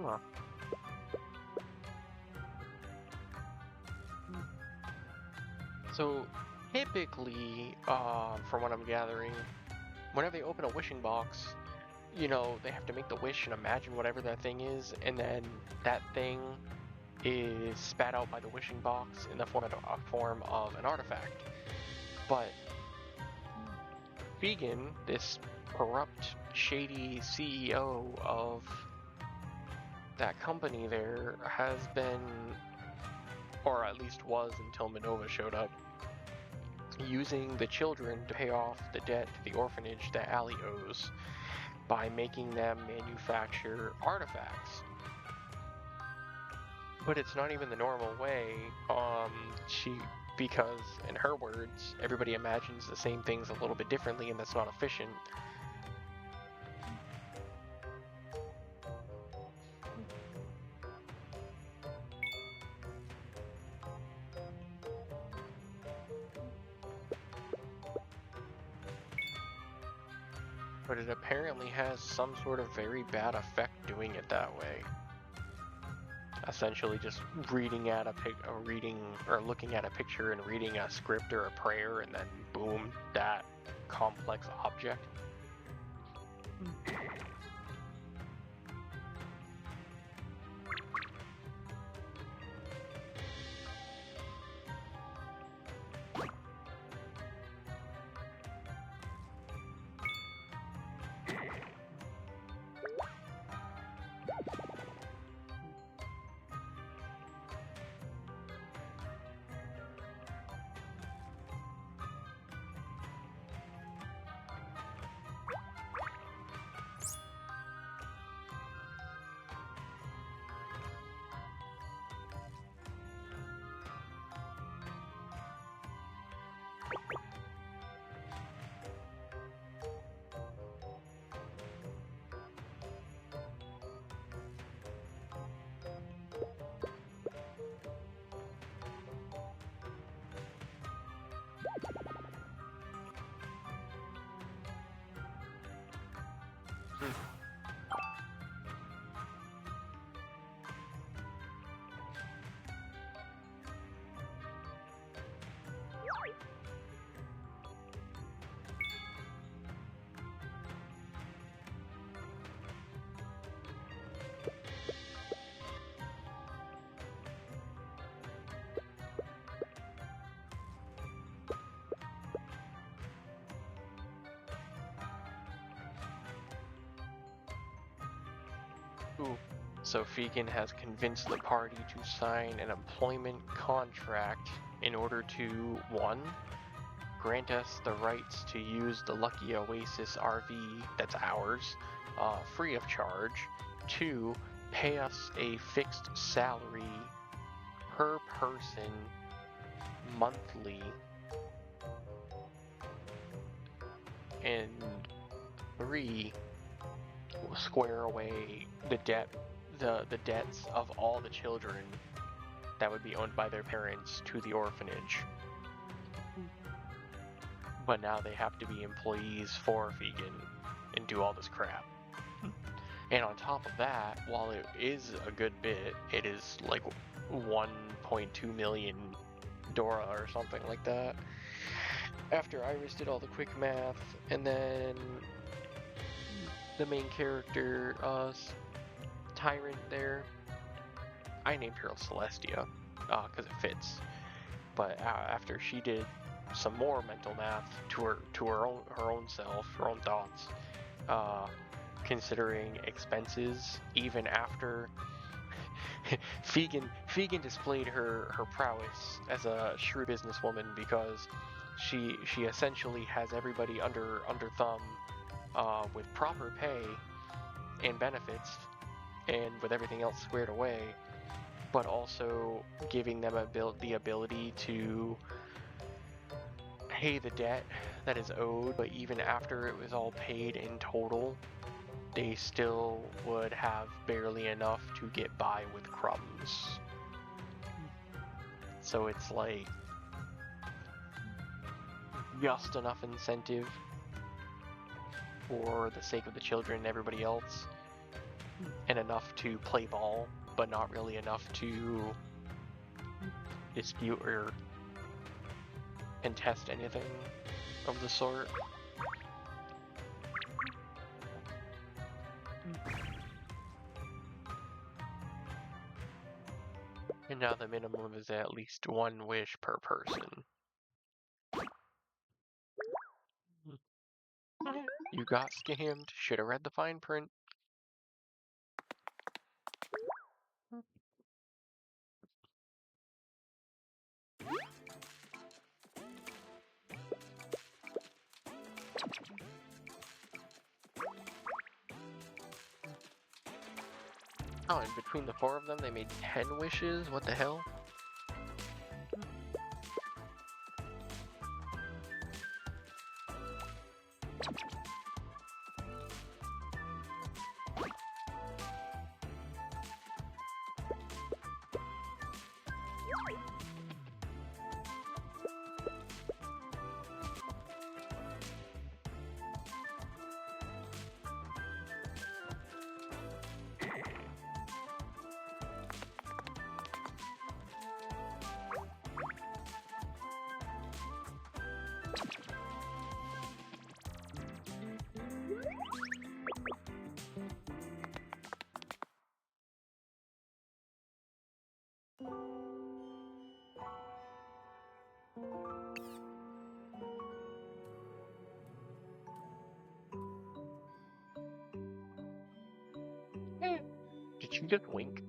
Huh. So typically, from what I'm gathering, whenever they open a wishing box, you know, they have to make the wish and imagine whatever that thing is, and then that thing is spat out by the wishing box in the form of an artifact. But Vegan, this corrupt, shady CEO of that company there, has been, or at least was until Minova showed up, using the children to pay off the debt to the orphanage that Allie owes by making them manufacture artifacts. But it's not even the normal way, because in her words, everybody imagines the same things a little bit differently, and that's not efficient. But it apparently has some sort of very bad effect doing it that way. Essentially just reading at looking at a picture and reading a script or a prayer, and then boom, that complex object. Ooh. So Fegan has convinced the party to sign an employment contract in order to, 1, grant us the rights to use the Lucky Oasis RV that's ours, free of charge. 2, pay us a fixed salary per person monthly. And 3, square away the debts of all the children that would be owned by their parents to the orphanage. But now they have to be employees for Vegan and do all this crap. And on top of that, while it is a good bit, it is like 1.2 million Dora or something like that. After Iris did all the quick math, and then the main character, Tyrant there, I named her Celestia, because it fits. But after she did some more mental math to her own self, her own thoughts, considering expenses, even after Fegan displayed her prowess as a shrewd businesswoman, because she essentially has everybody under thumb, with proper pay and benefits, and with everything else squared away, but also giving them the ability to pay the debt that is owed. But even after it was all paid in total, they still would have barely enough to get by with crumbs. So it's like just enough incentive for the sake of the children and everybody else, and enough to play ball, but not really enough to dispute or contest anything of the sort. And now the minimum is at least one wish per person. You got scammed. Should have read the fine print. Oh, and between the 4 of them, they made 10 wishes? What the hell? Did you just wink?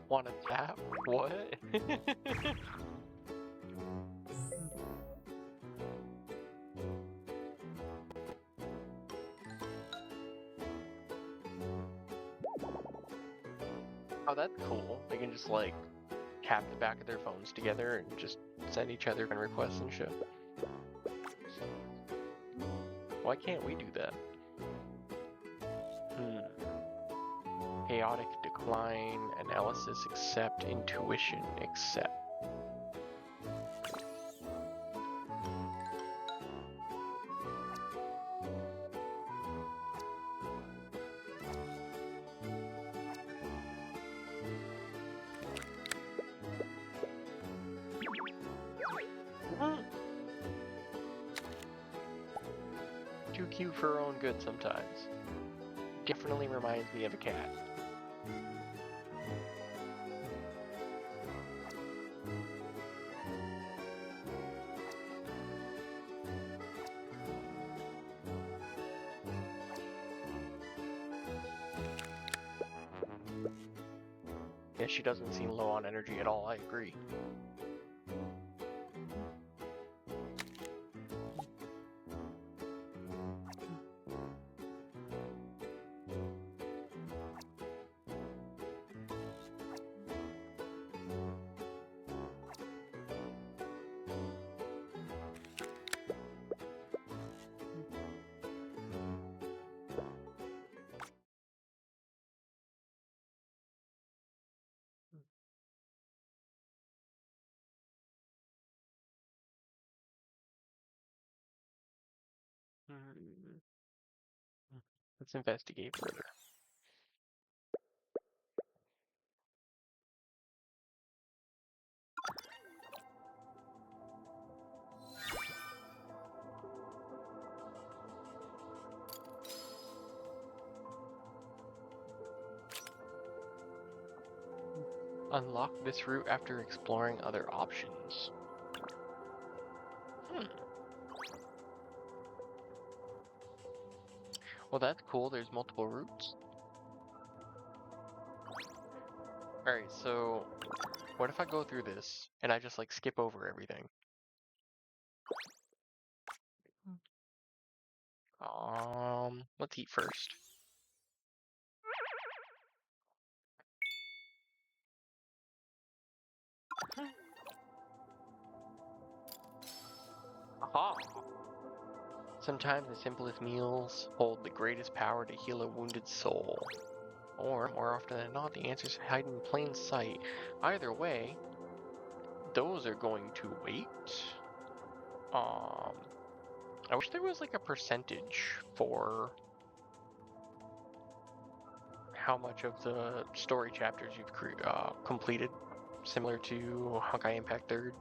Wanted that? What? Oh, that's cool. They can just like tap the back of their phones together and just send each other friend requests and shit. Why can't we do that? Chaotic decline, analysis accept, intuition accept. Too cute for her own good sometimes. Definitely reminds me of a cat. Yeah, she doesn't seem low on energy at all, I agree. Let's investigate further. Unlock this route after exploring other options. Well, that's cool. There's multiple routes. Alright, so what if I go through this and I just like skip over everything? Let's eat first. Aha! Sometimes the simplest meals hold the greatest power to heal a wounded soul. Or, more often than not, the answers hide in plain sight. Either way, those are going to wait. I wish there was like a percentage for how much of the story chapters you've completed, similar to Honkai Impact 3rd.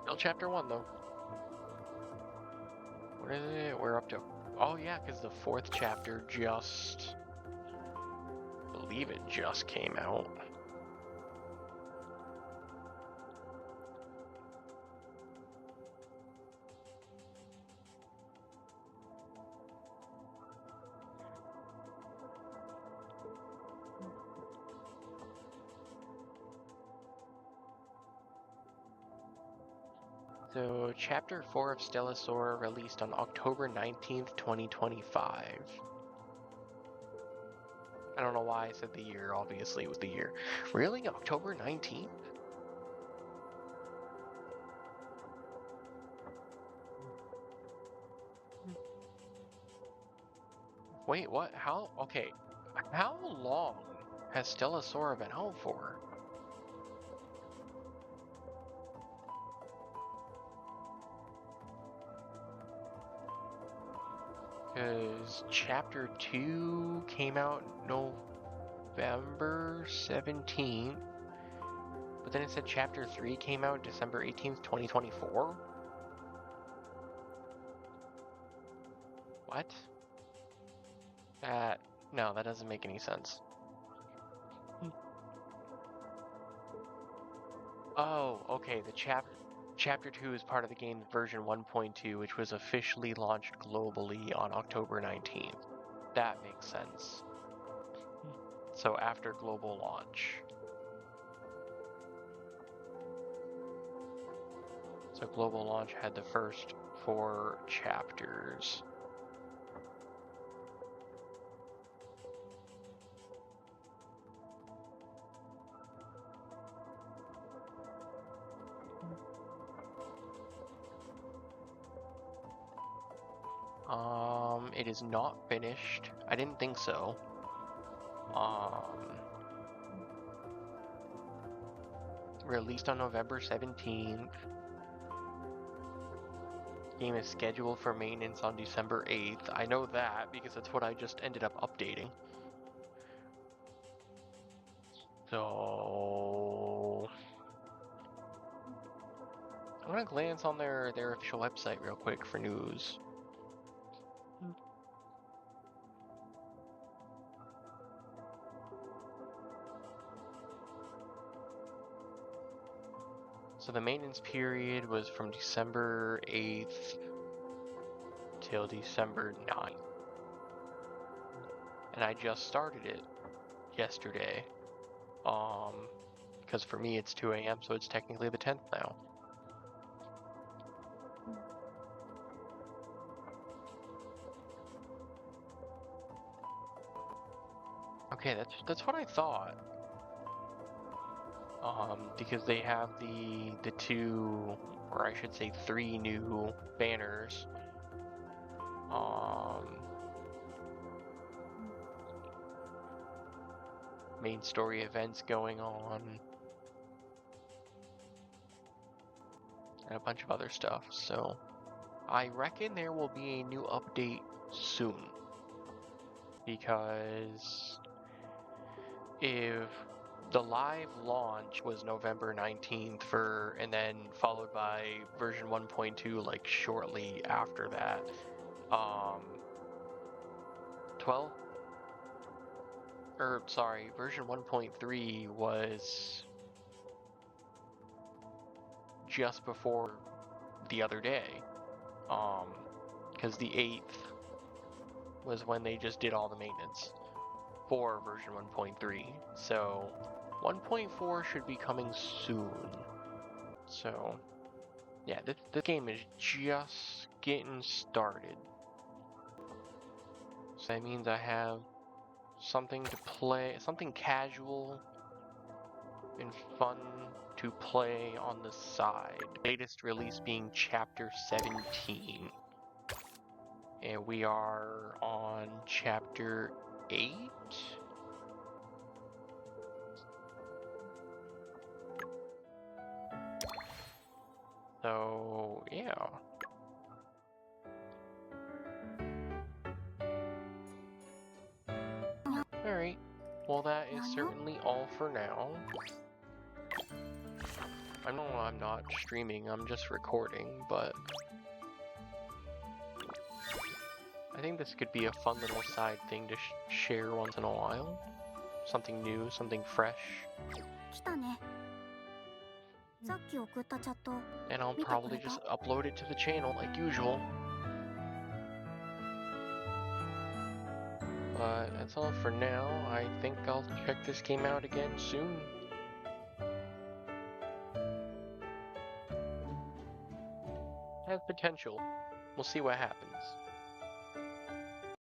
Still chapter 1 though. What is it? We're up to... Oh yeah, because the 4th chapter just... I believe it just came out. So, Chapter 4 of Stella Sora released on October 19th, 2025. I don't know why I said the year, obviously it was the year. Really? October 19th? Wait, what? How? Okay. How long has Stella Sora been out for? Because Chapter 2 came out November 17th, but then it said Chapter 3 came out December 18th, 2024? What? No, that doesn't make any sense. Oh, okay, the Chapter 2 is part of the game's version 1.2, which was officially launched globally on October 19th. That makes sense. So after global launch. So global launch had the first 4 chapters. It is not finished. I didn't think so. Released on November 17th. Game is scheduled for maintenance on December 8th. I know that because that's what I just ended up updating. So I'm gonna glance on their official website real quick for news. So the maintenance period was from December 8th till December 9th. And I just started it yesterday. Because for me it's 2 a.m., so it's technically the 10th now. Okay, that's what I thought. Because they have the 2, or I should say 3 new banners. Main story events going on. And a bunch of other stuff, so I reckon there will be a new update soon. Because if the live launch was November 19th and then followed by version 1.2 like shortly after that, version 1.3 was just before the other day, because the 8th was when they just did all the maintenance for version 1.3, so 1.4 should be coming soon. So yeah, this game is just getting started, so that means I have something to play, something casual and fun to play on the side. Latest release being Chapter 17. And we are on Chapter 8? So, yeah. Alright. Well, that is certainly all for now. I know I'm not streaming, I'm just recording, but I think this could be a fun little side thing to share once in a while. Something new, something fresh. And I'll probably just upload it to the channel like usual. But that's all for now. I think I'll check this game out again soon. Has potential. We'll see what happens.